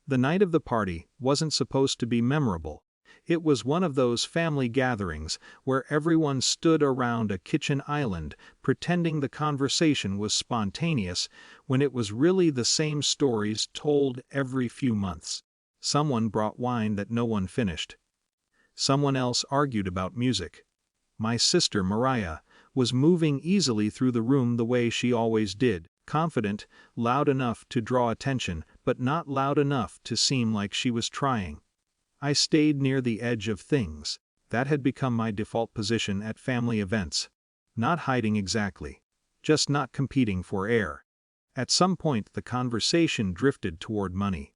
The night of the party wasn't supposed to be memorable. It was one of those family gatherings where everyone stood around a kitchen island pretending the conversation was spontaneous when it was really the same stories told every few months. Someone brought wine that no one finished. Someone else argued about music. My sister Mariah was moving easily through the room the way she always did, confident, loud enough to draw attention, but not loud enough to seem like she was trying. I stayed near the edge of things. That had become my default position at family events. Not hiding exactly. Just not competing for air. At some point the conversation drifted toward money.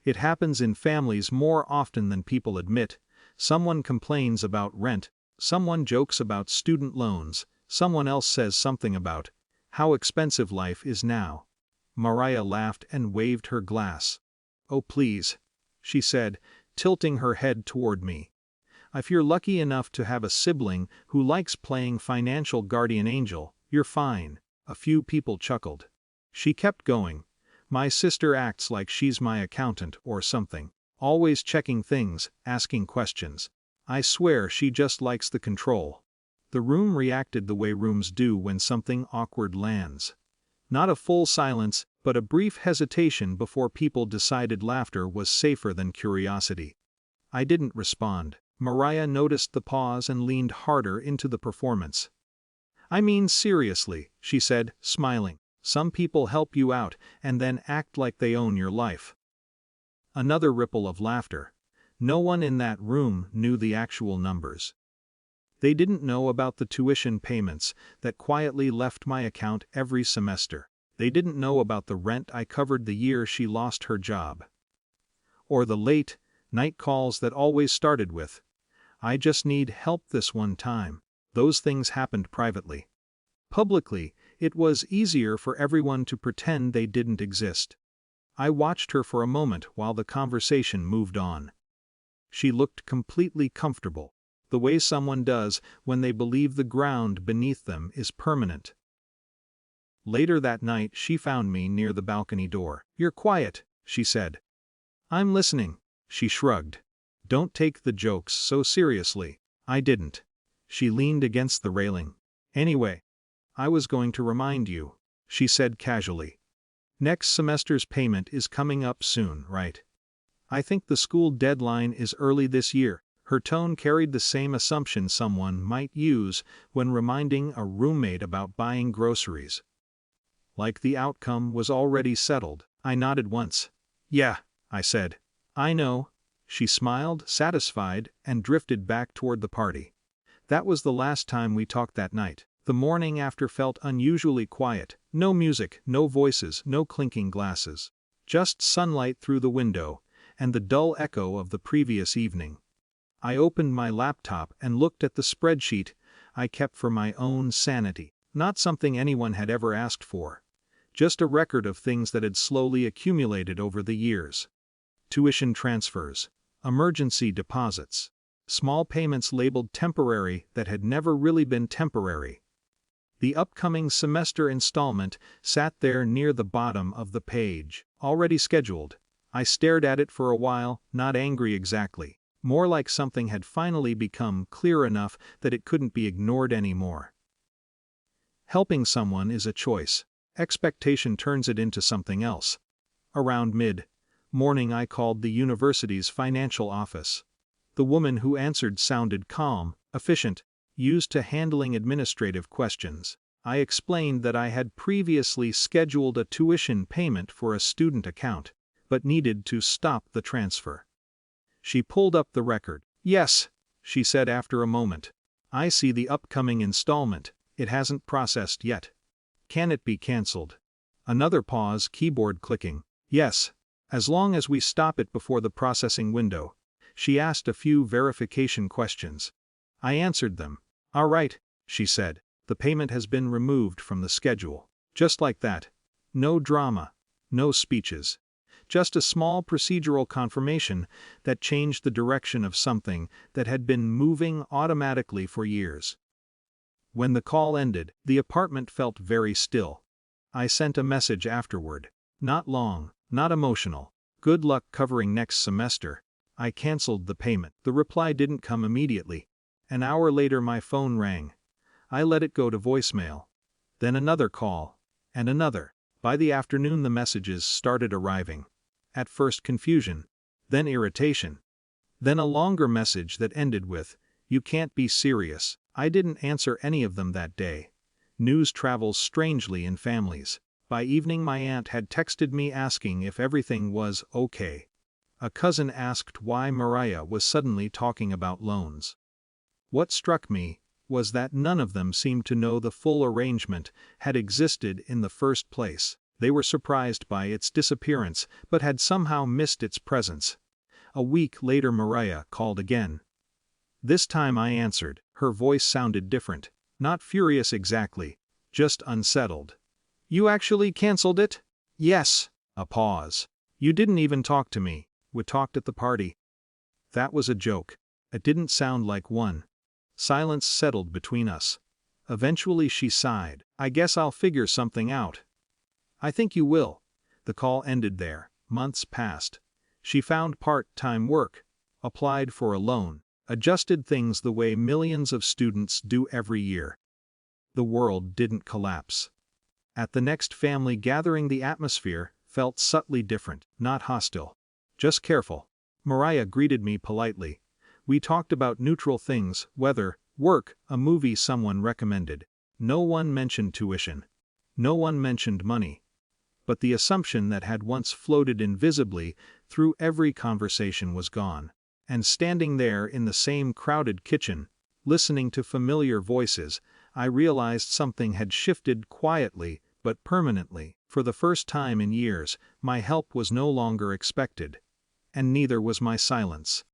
It happens in families more often than people admit. Someone complains about rent, someone jokes about student loans, someone else says something about how expensive life is now. Mariah laughed and waved her glass. "Oh please," she said, tilting her head toward me. "If you're lucky enough to have a sibling who likes playing financial guardian angel, you're fine." A few people chuckled. She kept going. "My sister acts like she's my accountant or something. Always checking things, asking questions. I swear she just likes the control." The room reacted the way rooms do when something awkward lands. Not a full silence, but a brief hesitation before people decided laughter was safer than curiosity. I didn't respond. Mariah noticed the pause and leaned harder into the performance. "I mean seriously," she said, smiling. "Some people help you out and then act like they own your life." Another ripple of laughter. No one in that room knew the actual numbers. They didn't know about the tuition payments that quietly left my account every semester. They didn't know about the rent I covered the year she lost her job. Or the late night calls that always started with, "I just need help this one time." Those things happened privately. Publicly, it was easier for everyone to pretend they didn't exist. I watched her for a moment while the conversation moved on. She looked completely comfortable, the way someone does when they believe the ground beneath them is permanent. Later that night she found me near the balcony door. "You're quiet," she said. "I'm listening." She shrugged. "Don't take the jokes so seriously." I didn't. She leaned against the railing. "Anyway, I was going to remind you," she said casually. "Next semester's payment is coming up soon, right? I think the school deadline is early this year." Her tone carried the same assumption someone might use when reminding a roommate about buying groceries. Like the outcome was already settled. I nodded once. "Yeah," I said. "I know." She smiled, satisfied, and drifted back toward the party. That was the last time we talked that night. The morning after felt unusually quiet. No music, no voices, no clinking glasses. Just sunlight through the window, and the dull echo of the previous evening. I opened my laptop and looked at the spreadsheet I kept for my own sanity. Not something anyone had ever asked for. Just a record of things that had slowly accumulated over the years. Tuition transfers, emergency deposits, small payments labeled temporary that had never really been temporary. The upcoming semester installment sat there near the bottom of the page, already scheduled. I stared at it for a while, not angry exactly. More like something had finally become clear enough that it couldn't be ignored anymore. Helping someone is a choice. Expectation turns it into something else. Around mid-morning I called the university's financial office. The woman who answered sounded calm, efficient, used to handling administrative questions. I explained that I had previously scheduled a tuition payment for a student account, but needed to stop the transfer. She pulled up the record. "Yes," she said after a moment. "I see the upcoming installment. It hasn't processed yet. Can it be cancelled?" Another pause, keyboard clicking. "Yes, as long as we stop it before the processing window." She asked a few verification questions. I answered them. "All right," she said. "The payment has been removed from the schedule." Just like that. No drama. No speeches. Just a small procedural confirmation that changed the direction of something that had been moving automatically for years. When the call ended, the apartment felt very still. I sent a message afterward. Not long, not emotional. Good luck covering next semester. I canceled the payment. The reply didn't come immediately. An hour later my phone rang. I let it go to voicemail. Then another call. And another. By the afternoon the messages started arriving. At first confusion. Then irritation. Then a longer message that ended with, "You can't be serious." I didn't answer any of them that day. News travels strangely in families. By evening my aunt had texted me asking if everything was okay. A cousin asked why Mariah was suddenly talking about loans. What struck me was that none of them seemed to know the full arrangement had existed in the first place. They were surprised by its disappearance but had somehow missed its presence. A week later Mariah called again. This time I answered. Her voice sounded different. Not furious exactly, just unsettled. "You actually canceled it?" "Yes." A pause. "You didn't even talk to me." "We talked at the party." That was a joke. It didn't sound like one. Silence settled between us. Eventually she sighed. "I guess I'll figure something out." "I think you will." The call ended there. Months passed. She found part-time work, applied for a loan, adjusted things the way millions of students do every year. The world didn't collapse. At the next family gathering the atmosphere felt subtly different, not hostile. Just careful. Mariah greeted me politely. We talked about neutral things, weather, work, a movie someone recommended. No one mentioned tuition. No one mentioned money. But the assumption that had once floated invisibly through every conversation was gone. And standing there in the same crowded kitchen, listening to familiar voices, I realized something had shifted quietly but permanently. For the first time in years, my help was no longer expected. And neither was my silence.